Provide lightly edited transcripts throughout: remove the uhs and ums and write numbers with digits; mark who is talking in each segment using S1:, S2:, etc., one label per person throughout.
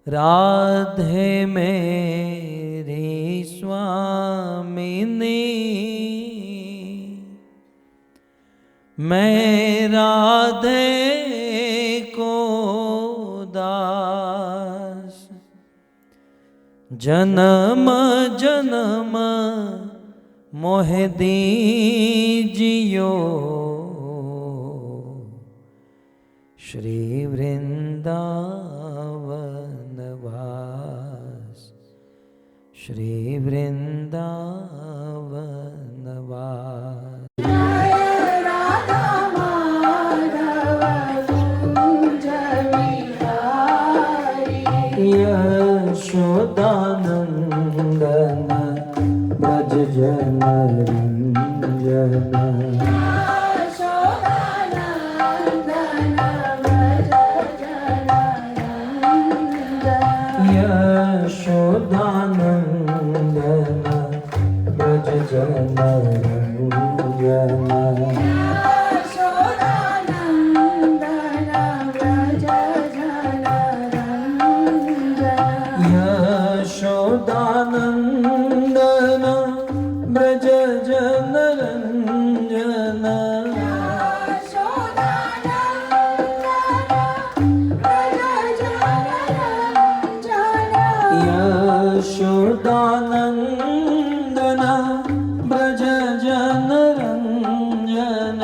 S1: राधे मेरी स्वामिनी, मैं राधे को दास, जन्म जन्म मोह दीजियो, श्री वृंदावन वास, श्री वृंदावन वास। यशोदानंदन ब्रज जन रंजन, यशोदानंदन ब्रज जन रंजन, यशोदानंदन ब्रज जन रंजन, यशोदानंदन ब्रज जन रंजन,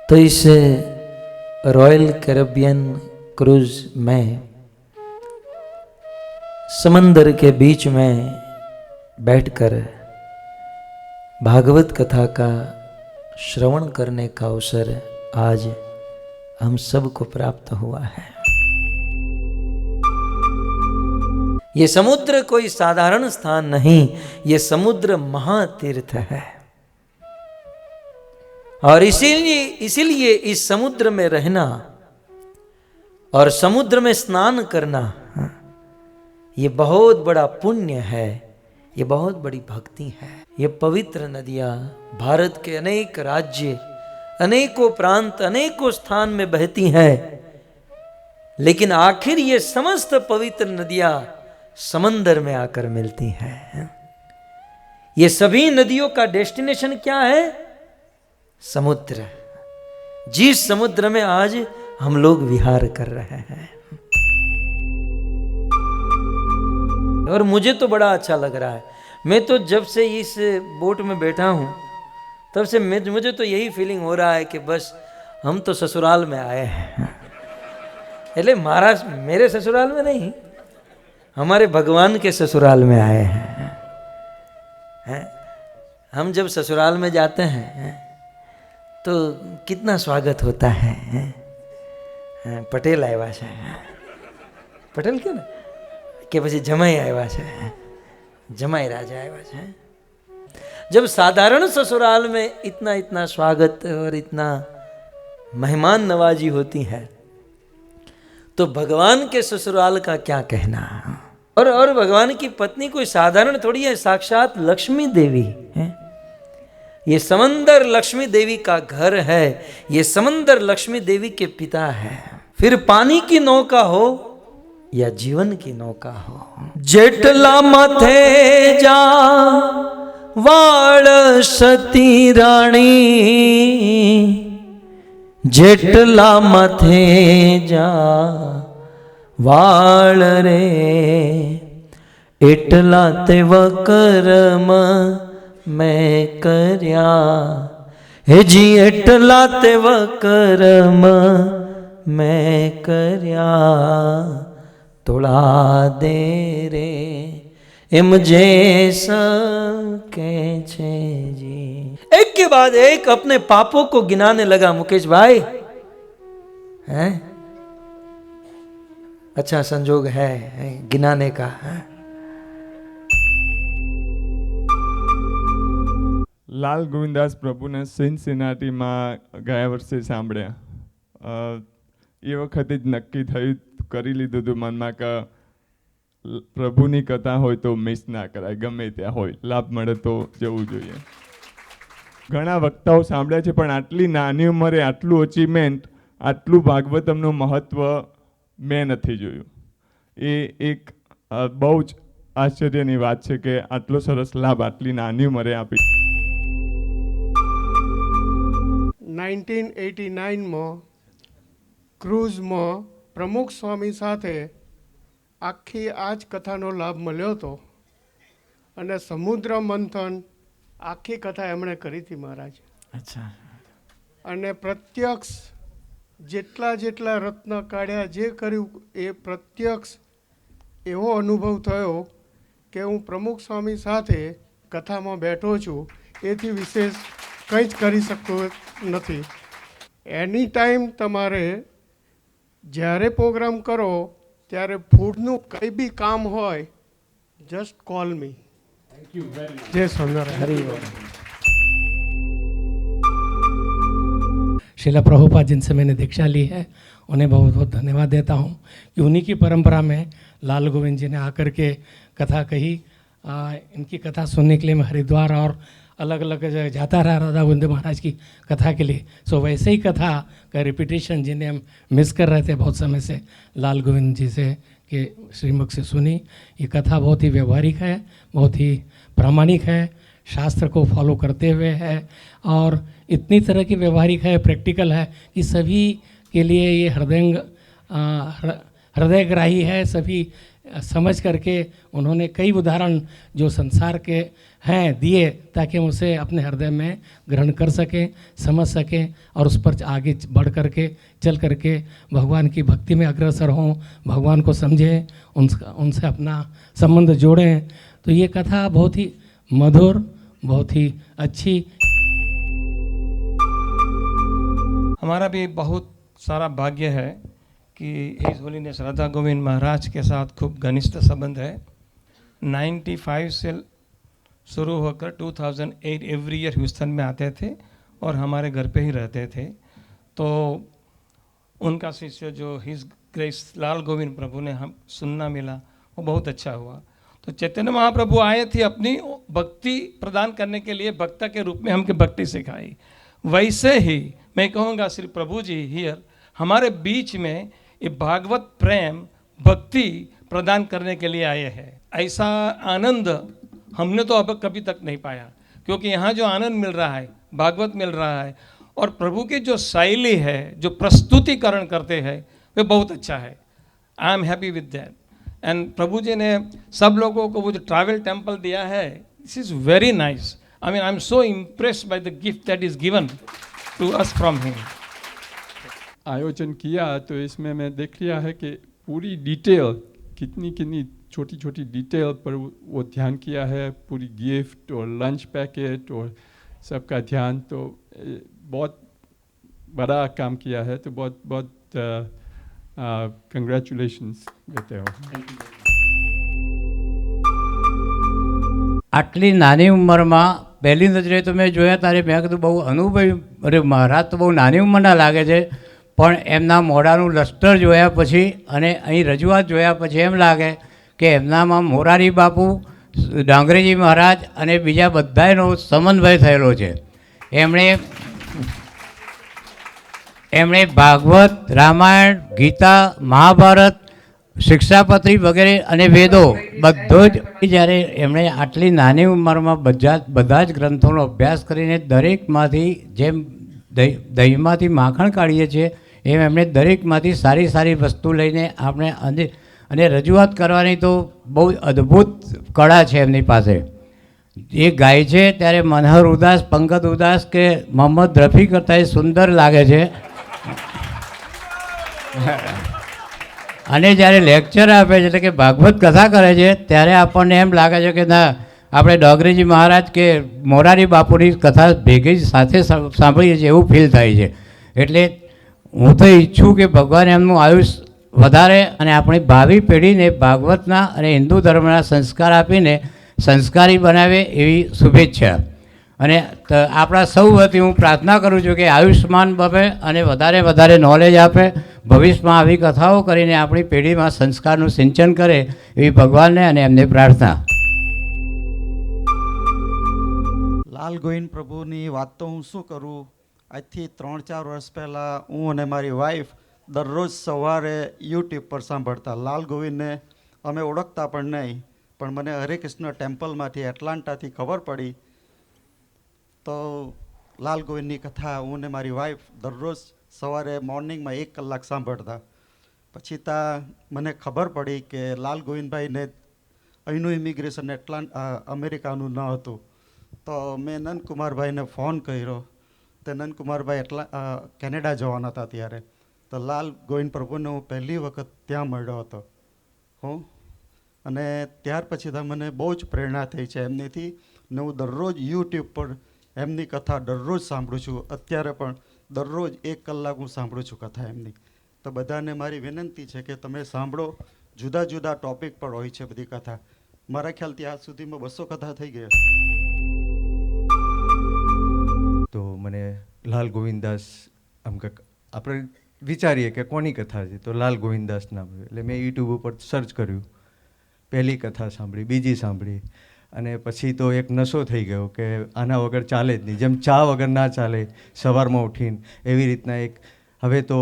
S1: तो इस रॉयल कैरेबियन क्रूज में समंदर के बीच में बैठकर भागवत कथा का श्रवण करने का अवसर आज हम सबको प्राप्त हुआ है। ये समुद्र कोई साधारण स्थान नहीं, ये समुद्र महातीर्थ है और इसीलिए इस समुद्र में रहना और समुद्र में स्नान करना ये बहुत बड़ा पुण्य है, ये बहुत बड़ी भक्ति है। ये पवित्र नदियां भारत के अनेक राज्य, अनेकों प्रांत, अनेकों स्थान में बहती हैं, लेकिन आखिर ये समस्त पवित्र नदियां समंदर में आकर मिलती हैं। ये सभी नदियों का डेस्टिनेशन क्या है? समुद्र। जिस समुद्र में आज हम लोग विहार कर रहे हैं और मुझे तो बड़ा अच्छा लग रहा है। मैं तो जब से इस बोट में बैठा हूं तब से मुझे तो यही फीलिंग हो रहा है कि बस हम तो ससुराल में आए हैं। अरे महाराज, मेरे ससुराल में नहीं, हमारे भगवान के ससुराल में आए हैं। हम जब ससुराल में जाते हैं तो कितना स्वागत होता है। पटेल आया है, पटेल क्यों ना कि પછી જમાઈ આવ્યા છે, जमाई राजा आया है। जब साधारण ससुराल में इतना इतना स्वागत और इतना मेहमान नवाजी होती है तो भगवान के ससुराल का क्या कहना। और भगवान की पत्नी कोई साधारण थोड़ी है, साक्षात लक्ष्मी देवी है। ये समंदर लक्ष्मी देवी का घर है, ये समंदर लक्ष्मी देवी के पिता है। फिर पानी की नौका हो या जीवन की नौका हो, जेटला माथे जा वाळ सती राणी, जेटला माथे जा वाळ रे, एटला तेव कर्म मैं कर्या, हे जी एटला तेव कर्म मैं कर्या, तोड़ा दे रे एम जे सके छे जी। एक के बाद एक अपने पापों को गिनाने लगा मुकेश भाई। हैं? अच्छा संजोग है गिनाने का।
S2: લાલ ગોવિંદાસ પ્રભુને સિનસિનાટીમાં ગયા વર્ષે સાંભળ્યા. એ વખતે જ નક્કી થયું, કરી લીધું હતું મનમાં કે પ્રભુની કથા હોય તો મિસ ના કરાય, ગમે ત્યાં હોય, લાભ મળે તો જવું જોઈએ. ઘણા વક્તાઓ સાંભળ્યા છે, પણ આટલી નાની ઉંમરે આટલું અચીવમેન્ટ, આટલું ભાગવતમનું મહત્ત્વ મેં નથી જોયું. એ એક બહુ જ આશ્ચર્યની વાત છે કે આટલો સરસ લાભ આટલી નાની ઉંમરે આપી.
S3: 1989માં ક્રૂઝમાં પ્રમુખ સ્વામી સાથે આખી આ જ કથાનો લાભ મળ્યો હતો અને સમુદ્ર મંથન આખી કથા એમણે કરી હતી મહારાજ.
S1: અચ્છા.
S3: અને પ્રત્યક્ષ જેટલા રત્ન કાઢ્યા, જે કર્યું એ પ્રત્યક્ષ એવો અનુભવ થયો કે હું પ્રમુખ સ્વામી સાથે કથામાં બેઠો છું, એથી વિશેષ કંઈ જ કરી શકતો નથી. એની ટાઈમ તમારે જ્યારે પ્રોગ્રામ કરો ત્યારે ફૂડનું કંઈ બી કામ હોય, જસ્ટ કોલ મી. જય સ્વામિનારાયણ.
S4: शिला प्रभुपाद जिनसे मैंने दीक्षा ली है, उन्हें बहुत बहुत धन्यवाद देता हूँ कि उन्हीं की परंपरा में लाल गोविंद जी ने आकर के कथा कही. इनकी कथा सुनने के लिए मैं हरिद्वार और अलग अलग जगह जाता रहा राधा गोविंद महाराज की कथा के लिए. सो वैसे ही कथा का रिपीटेशन जिन्हें हम मिस कर रहे थे बहुत समय से, लाल गोविंद जी से के श्रीमुख से सुनी. ये कथा बहुत ही व्यवहारिक है, बहुत ही प्रामाणिक है, शास्त्र को फॉलो करते हुए है और इतनी तरह की व्यवहारिक है, प्रैक्टिकल है कि सभी के लिए ये हृदयग्राही है. सभी समझ करके उन्होंने कई उदाहरण जो संसार के हैं दिए ताकि हम उसे अपने हृदय में ग्रहण कर सकें, समझ सकें और उस पर आगे बढ़ करके चल करके भगवान की भक्ति में अग्रसर हों, भगवान को समझें, उनसे अपना संबंध जोड़ें. तो ये कथा बहुत ही मधुर, बहुत ही अच्छी.
S5: हमारा भी बहुत सारा भाग्य है कि हिज होलीनेस राधा गोविंद महाराज के साथ खूब घनिष्ठ संबंध है. 95 से शुरू होकर 2008 एवरी ईयर ह्यूस्टन में आते थे और हमारे घर पे ही रहते थे. तो उनका शिष्य जो हिज ग्रेस लाल गोविंद प्रभु ने हम सुनना मिला, वो बहुत अच्छा हुआ. तो चैतन्य महाप्रभु आए थे अपनी भक्ति प्रदान करने के लिए, वक्ता के रूप में हमको भक्ति सिखाई. वैसे ही मैं कहूँगा श्री प्रभु जी हियर हमारे बीच में ये भागवत प्रेम भक्ति प्रदान करने के लिए आए हैं. ऐसा आनंद हमने तो अब कभी तक नहीं पाया, क्योंकि यहाँ जो आनंद मिल रहा है, भागवत मिल रहा है और प्रभु की जो शैली है, जो प्रस्तुतिकरण करते हैं, वे बहुत अच्छा है. I am happy with that. And Prabhu ji ने सब लोगों को वो जो ट्रैवल टेम्पल दिया है, this is very nice. I mean I am so impressed by the gift that is given to us from him.
S6: आयोजन किया तो इसमें मैं देख लिया है कि पूरी डिटेल, कितनी छोटी छोटी डिटेल पर वो ध्यान किया है. पूरी गिफ्ट और लंच पैकेट और सबका ध्यान, तो बहुत बड़ा काम किया है. तो बहुत बहुत कंग्रेचुलेशंस देते हो.
S7: આટલી નાની ઉંમરમાં પહેલી નજરે તો મેં જોયા ત્યારે મેં કીધું બહુ અનુભવી, અરે મહારાજ તો બહુ નાની ઉંમરના લાગે છે, પણ એમના મોઢાનું લશ્કર જોયા પછી અને અહીં રજૂઆત જોયા પછી એમ લાગે કે એમનામાં મોરારી બાપુ, ડાંગરેજી મહારાજ અને બીજા બધાનો સમન્વય થયેલો છે. એમણે ભાગવત, રામાયણ, ગીતા, મહાભારત, શિક્ષાપત્રી વગેરે અને વેદો બધો જ, જ્યારે એમણે આટલી નાની ઉંમરમાં બધા જ ગ્રંથોનો અભ્યાસ કરીને દરેકમાંથી, જેમ દહીંમાંથી માખણ કાઢીએ છીએ એમ એમણે દરેકમાંથી સારી સારી વસ્તુ લઈને આપણે અને રજૂઆત કરવાની તો બહુ અદ્ભુત કળા છે એમની પાસે. એ ગાય છે ત્યારે મનહર ઉદાસ, પંકજ ઉદાસ કે મોહમ્મદ રફી કરતાં એ સુંદર લાગે છે. અને જ્યારે લેક્ચર આપે છે એટલે કે ભાગવત કથા કરે છે ત્યારે આપણને એમ લાગે છે કે ના, આપણે ડોગરેજી મહારાજ કે મોરારી બાપુની કથા ભેગી સાથે સાંભળીએ છીએ એવું ફીલ થાય છે. એટલે હું તો ઈચ્છું કે ભગવાન એમનું આયુષ વધારે અને આપણી ભાવિ પેઢીને ભાગવતના અને હિન્દુ ધર્મના સંસ્કાર આપીને સંસ્કારી બનાવે એવી શુભેચ્છા. અને આપણા સૌ વતી હું પ્રાર્થના કરું છું કે આયુષ્માન બને અને વધારે વધારે નોલેજ આપે, ભવિષ્યમાં આવી કથાઓ કરીને આપણી પેઢીમાં સંસ્કારનું સિંચન કરે એવી ભગવાનને અને એમને પ્રાર્થના.
S8: લાલ ગોવિંદ પ્રભુની વાત તો હું શું કરું. આજથી 3-4 વર્ષ પહેલાં હું અને મારી વાઈફ દરરોજ સવારે યુટ્યુબ પર સાંભળતા. લાલ ગોવિંદને અમે ઓળખતા પણ નહીં, પણ મને હરે કૃષ્ણ ટેમ્પલમાંથી એટલાન્ટાથી ખબર પડી તો લાલ ગોવિંદની કથા હું ને મારી વાઈફ દરરોજ સવારે મોર્નિંગમાં 1 કલાક સાંભળતા. પછી મને ખબર પડી કે લાલ ગોવિંદભાઈને અહીંનું ઇમિગ્રેશન અમેરિકાનું ન હતું. તો મેં નંદકુમારભાઈને ફોન કર્યો. તે નંદકુમારભાઈ કેનેડા જવાના હતા ત્યારે. તો લાલ ગોવિંદ પ્રભુને હું પહેલી વખત ત્યાં મળ્યો હતો અને ત્યાર પછી મને બહુ જ પ્રેરણા થઈ છે એમનીથી ને હું દરરોજ યુટ્યુબ પર એમની કથા દરરોજ સાંભળું છું. અત્યારે પણ દરરોજ 1 કલાક હું સાંભળું છું કથા એમની. તો બધાને મારી વિનંતી છે કે તમે સાંભળો. જુદા જુદા ટૉપિક પર હોય છે બધી કથા. મારા ખ્યાલથી આજ સુધીમાં 200 કથા થઈ ગઈ હશે.
S9: તો મને લાલ ગોવિંદદાસ આમ કે આપણે વિચારીએ કે કોની કથા છે, તો લાલ ગોવિંદદાસ નામ. એટલે મેં યુટ્યુબ ઉપર સર્ચ કર્યું, પહેલી કથા સાંભળી, બીજી સાંભળી, અને પછી તો એક નશો થઈ ગયો કે આના વગર ચાલે જ નહીં. જેમ ચા વગર ના ચાલે સવારમાં ઉઠીને, એવી રીતના એક હવે તો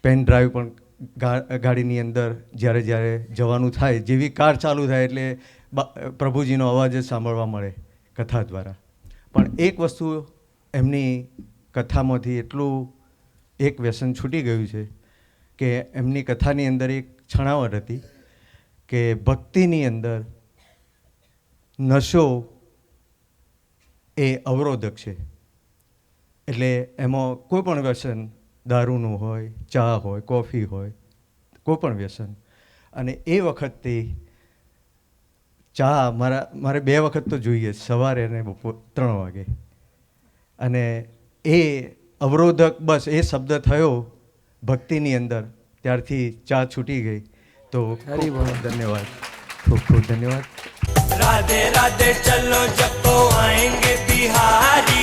S9: પેન ડ્રાઈવ પણ ગાડીની અંદર જ્યારે જ્યારે જવાનું થાય, જેવી કાર ચાલુ થાય એટલે પ્રભુજીનો અવાજ જ સાંભળવા મળે કથા દ્વારા. પણ એક વસ્તુ એમની કથામાંથી એટલું એક વ્યસન છૂટી ગયું છે કે એમની કથાની અંદર એક છણાવટ હતી કે ભક્તિની અંદર નશો એ અવરોધક છે. એટલે એમાં કોઈ પણ વ્યસન, દારૂનું હોય, ચા હોય, કોફી હોય, કોઈ પણ વ્યસન. અને એ વખતથી ચા મારે 2 વખત તો જોઈએ, સવારે અને બપોર 3 વાગે. અને એ અવરોધક બસ એ શબ્દ થયો ભક્તિની અંદર, ત્યારથી ચા છૂટી ગઈ. તો ખૂબ ધન્યવાદ, ખૂબ ખૂબ ધન્યવાદ.
S10: राधे राधे चलो जपो आएंगे बिहारी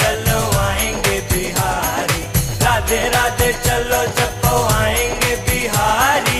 S10: चलो आएंगे बिहारी. राधे राधे चलो जपो आएंगे बिहारी.